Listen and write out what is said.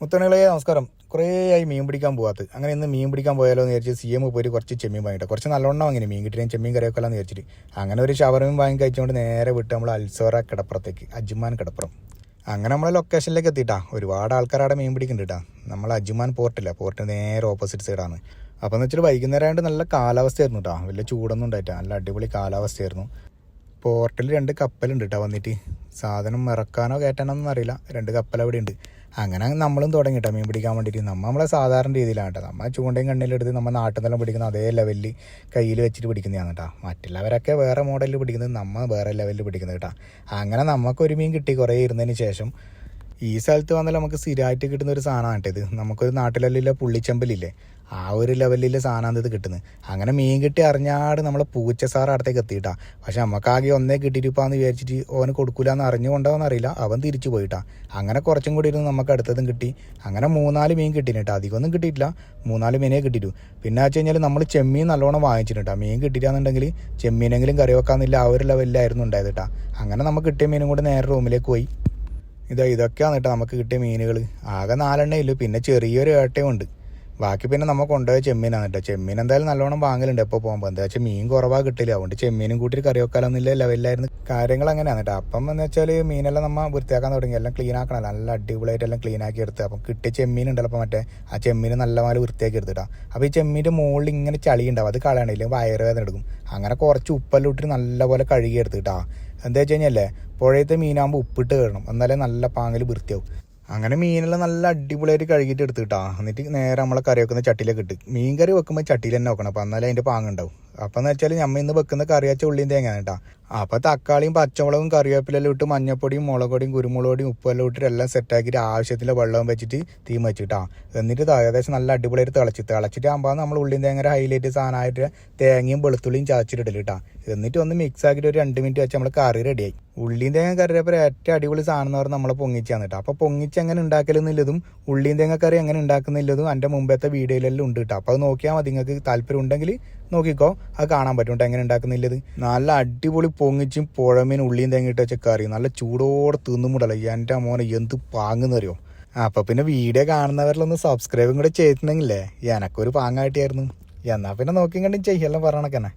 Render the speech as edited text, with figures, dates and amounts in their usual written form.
മുത്തണികളെ നമസ്കാരം. കുറേ ആയി മീൻ പിടിക്കാൻ പോകാത്തത്. അങ്ങനെ ഇന്ന് മീൻ പിടിക്കാൻ പോയാലോ എന്ന് വിചാരിച്ച് CM പോയിട്ട് കുറച്ച് ചെമ്മീൻ വാങ്ങിയിട്ട് കുറച്ച് നല്ലോണം അങ്ങനെ മീൻ കിട്ടിയും ചെമ്മീൻ കറിയൊക്കെ എന്ന് വിചാരിച്ചിട്ട് അങ്ങനെ ഒരു ഷവർമയും വാങ്ങി കഴിച്ചുകൊണ്ട് നേരെ വിട്ട് നമ്മൾ അൽസോറ കിടപ്പുറത്തേക്ക്, അജ്മാൻ കിടപ്പുറം. അങ്ങനെ നമ്മളെ ലൊക്കേഷനിലേക്ക് എത്തിയിട്ടാ. ഒരുപാട് ആൾക്കാരവിടെ മീൻ പിടിക്കുന്നുണ്ട് കേട്ടോ. നമ്മൾ അജ്മാൻ പോർട്ടില്ല, പോർട്ടിന് നേരെ ഓപ്പോസിറ്റ് സൈഡാണ്. അപ്പോൾ എന്ന് വെച്ചാൽ വൈകുന്നേരം ആയതുകൊണ്ട് നല്ല കാലാവസ്ഥയായിരുന്നു കേട്ടോ. വലിയ ചൂടൊന്നും ഉണ്ടായിട്ടാ, നല്ല അടിപൊളി കാലാവസ്ഥയായിരുന്നു. പോർട്ടിൽ 2 കപ്പലുണ്ട് കേട്ടോ. വന്നിട്ട് സാധനം ഇറക്കാനോ കയറ്റാനോ ഒന്നും അറിയില്ല, 2 കപ്പൽ അവിടെ ഉണ്ട്. അങ്ങനെ നമ്മളും തുടങ്ങിയിട്ടാ മീൻ പിടിക്കാൻ വേണ്ടിയിട്ട്. നമ്മളെ സാധാരണ രീതിയിലാണ് കേട്ടോ. നമ്മൾ ചൂണ്ടയും കണ്ണിലെടുത്ത് നമ്മൾ നാട്ടിൽ നിന്നെല്ലാം പിടിക്കുന്ന അതേ ലെവലിൽ കയ്യിൽ വെച്ചിട്ട് പിടിക്കുന്നതാണ് കേട്ടോ. മറ്റുള്ളവരൊക്കെ വേറെ മോഡലിൽ പിടിക്കുന്നത്, നമ്മൾ വേറെ ലെവലിൽ പിടിക്കുന്നത് കേട്ടോ. അങ്ങനെ നമുക്കൊരു മീൻ കിട്ടി കുറേ ഇരുന്നതിന് ശേഷം. ഈ സ്ഥലത്ത് വന്നാൽ നമുക്ക് സ്ഥിരമായിട്ട് കിട്ടുന്ന ഒരു സാധനമാണ് കേട്ടോ ഇത്. നമുക്കൊരു നാട്ടിലെല്ലാം പുള്ളിച്ചമ്പലില്ലേ, ആ ഒരു ലെവലിൽ സാധനം ഇത് കിട്ടുന്നത്. അങ്ങനെ മീൻ കിട്ടി അറിഞ്ഞാട് നമ്മളെ പൂച്ച സാർ അടുത്തേക്ക് എത്തിയിട്ടാ. പക്ഷെ നമുക്കാകെ ഒന്നേ കിട്ടിയിരിപ്പാന്ന് വിചാരിച്ചിട്ട് ഓന് കൊടുക്കൂലെന്ന് അറിഞ്ഞുകൊണ്ടോന്ന് അറിയില്ല, അവൻ തിരിച്ചു പോയിട്ടാ. അങ്ങനെ കുറച്ചും കൂടി ഇരുന്ന് നമുക്ക് അടുത്തതും കിട്ടി. അങ്ങനെ 3-4 മീൻ കിട്ടിയിട്ടാ. അധികമൊന്നും കിട്ടിയിട്ടില്ല, 3-4 മീനേ കിട്ടിയിട്ടു. പിന്നെ വെച്ച് കഴിഞ്ഞാൽ നമ്മൾ ചെമ്മീൻ നല്ലോണം വാങ്ങിച്ചിട്ടാ. മീൻ കിട്ടിയിട്ടാന്നുണ്ടെങ്കിൽ ചെമ്മീനെങ്കിലും കറി വെക്കാന്നില്ല, ആ ഒരു ലെവലിലായിരുന്നു ഉണ്ടായത് കേട്ടാ. അങ്ങനെ നമുക്ക് കിട്ടിയ മീനും കൂടെ നേരെ റൂമിലേക്ക് പോയി. ഇതൊക്കെയാണ് കേട്ടോ നമുക്ക് കിട്ടിയ മീനുകൾ. ആകെ 4 എണ്ണയില്ലു, പിന്നെ ചെറിയൊരു ഏട്ടയും ഉണ്ട്. ബാക്കി പിന്നെ നമ്മൾ കൊണ്ടുപോയ ചെമ്മീനാണ് കേട്ടോ. ചെമ്മീൻ എന്തായാലും നല്ലോണം വാങ്ങലുണ്ട് എപ്പോൾ പോകുമ്പോൾ. എന്താ വെച്ചാൽ മീൻ കുറവാണ് കിട്ടില്ല, അതുകൊണ്ട് ചെമ്മീനും കൂട്ടി കറി വെക്കാലൊന്നുമില്ല ലെവലിലായിരുന്നു കാര്യങ്ങൾ. അങ്ങനെയാണ് കേട്ടോ. അപ്പം എന്ന് വെച്ചാൽ മീനെല്ലാം നമ്മൾ വൃത്തിയാക്കാൻ തുടങ്ങി, എല്ലാം ക്ലീൻ ആക്കണം, നല്ല അടിപൊളിയായിട്ട് എല്ലാം ക്ലീൻ ആക്കി എടുത്ത്. അപ്പം കിട്ടിയ ചെമ്മീൻ ഉണ്ടല്ലോ, അപ്പം മറ്റേ ആ ചെമ്മീൻ നല്ല പോലെ വൃത്തിയാക്കി എടുത്തിട്ടാ. അപ്പോൾ ഈ ചെമ്മീൻ്റെ മുകളിൽ ഇങ്ങനെ ചളി ഉണ്ടാവും, അത് കളയണില്ല, വയറുവേദന എടുക്കും. അങ്ങനെ കുറച്ച് ഉപ്പെല്ലാം ഇട്ടിട്ട് നല്ലപോലെ കഴുകി എടുത്തിട്ടാ. എന്താ വെച്ച് കഴിഞ്ഞാലേ പുഴയത്തെ മീനാകുമ്പോൾ ഉപ്പിട്ട് കയറണം, എന്നാലേ നല്ല പാങ്ങിൽ വൃത്തിയാവും. അങ്ങനെ മീനെല്ലാം നല്ല അടിപൊളിയായിട്ട് കഴുകിയിട്ട് എടുത്തിട്ടാ. എന്നിട്ട് നേരെ നമ്മളെ കറി വെക്കുന്ന ചട്ടിയിലേക്ക് ഇട്ട്. മീൻ കറി വെക്കുമ്പോൾ ചട്ടിയിൽ തന്നെ വെക്കണം, അപ്പം എന്നാലേ അതിൻ്റെ പാങ്ങുണ്ടാവും. അപ്പം എന്ന് വെച്ചാൽ നമ്മൾ ഇന്ന് വെക്കുന്ന കറിയാച്ച ഉള്ളിയും തേങ്ങ കേട്ടാ. അപ്പോൾ തക്കാളിയും പച്ചമുളകും കറിവേപ്പിലെല്ലാം ഇട്ട് മഞ്ഞപ്പൊടിയും മുളക് പൊടിയും കുരുമുളക് പൊടിയും ഉപ്പെല്ലാം ഇട്ടിട്ട് എല്ലാം സെറ്റാക്കിയിട്ട് ആവശ്യത്തിൻ്റെ വെള്ളവും വെച്ചിട്ട് തീ വെച്ചിട്ടാ. എന്നിട്ട് ഏകദേശം നല്ല അടിപൊളിയായിട്ട് തിളച്ചിട്ട് ആകുമ്പോൾ നമ്മൾ ഉള്ളിയും തേങ്ങ ഹൈലൈറ്റ് സാധനമായിട്ട് തേങ്ങയും വെളുത്തുള്ളിയും ചാച്ചിട്ടിടല് കേട്ടാ. എന്നിട്ട് ഒന്ന് മിക്സ് ആക്കിയിട്ട് ഒരു 2 മിനിറ്റ് വെച്ച് നമ്മൾ കറി റെഡിയായി. ഉള്ളിയും തേങ്ങ കറിയപ്പോൾ ഏറ്റവും അടിപൊളി സാധനം എന്ന് പറഞ്ഞാൽ നമ്മളെ പൊങ്ങിച്ചാണ് കേട്ടോ. അപ്പോൾ പൊങ്ങിച്ച് എങ്ങനെ ഉണ്ടാക്കലെന്നുള്ളതും ഉള്ളിയും തേങ്ങ കറി എങ്ങനെ ഉണ്ടാക്കുന്നില്ലതും എൻ്റെ മുമ്പത്തെ വീഡിയോയിലെല്ലാം ഉണ്ട് കേട്ടോ. അപ്പോൾ അത് നോക്കിയാൽ മതി, നിങ്ങൾക്ക് താല്പര്യം ഉണ്ടെങ്കിൽ നോക്കിക്കോ, അത് കാണാൻ പറ്റും കേട്ടോ എങ്ങനെ ഉണ്ടാക്കുന്നില്ലത്. നല്ല അടിപൊളി പൊങ്ങിച്ചും പുഴമീൻ ഉള്ളിയും തേങ്ങ ഇട്ട് വെച്ച കറി നല്ല ചൂടോടെ തിന്നുമുടല. എൻ്റെ മോനെ എന്ത് പാങ്ങെന്നറിയോ. അപ്പോൾ പിന്നെ വീഡിയോ കാണുന്നവരിലൊന്ന് സബ്സ്ക്രൈബും കൂടെ ചെയ്തിട്ടുണ്ടെങ്കിലേ എനക്കൊരു പാങ്ങായിട്ടായിരുന്നു. എന്നാൽ പിന്നെ നോക്കി കണ്ടും ചെയ്യെല്ലാം പറയണക്കന്നെ.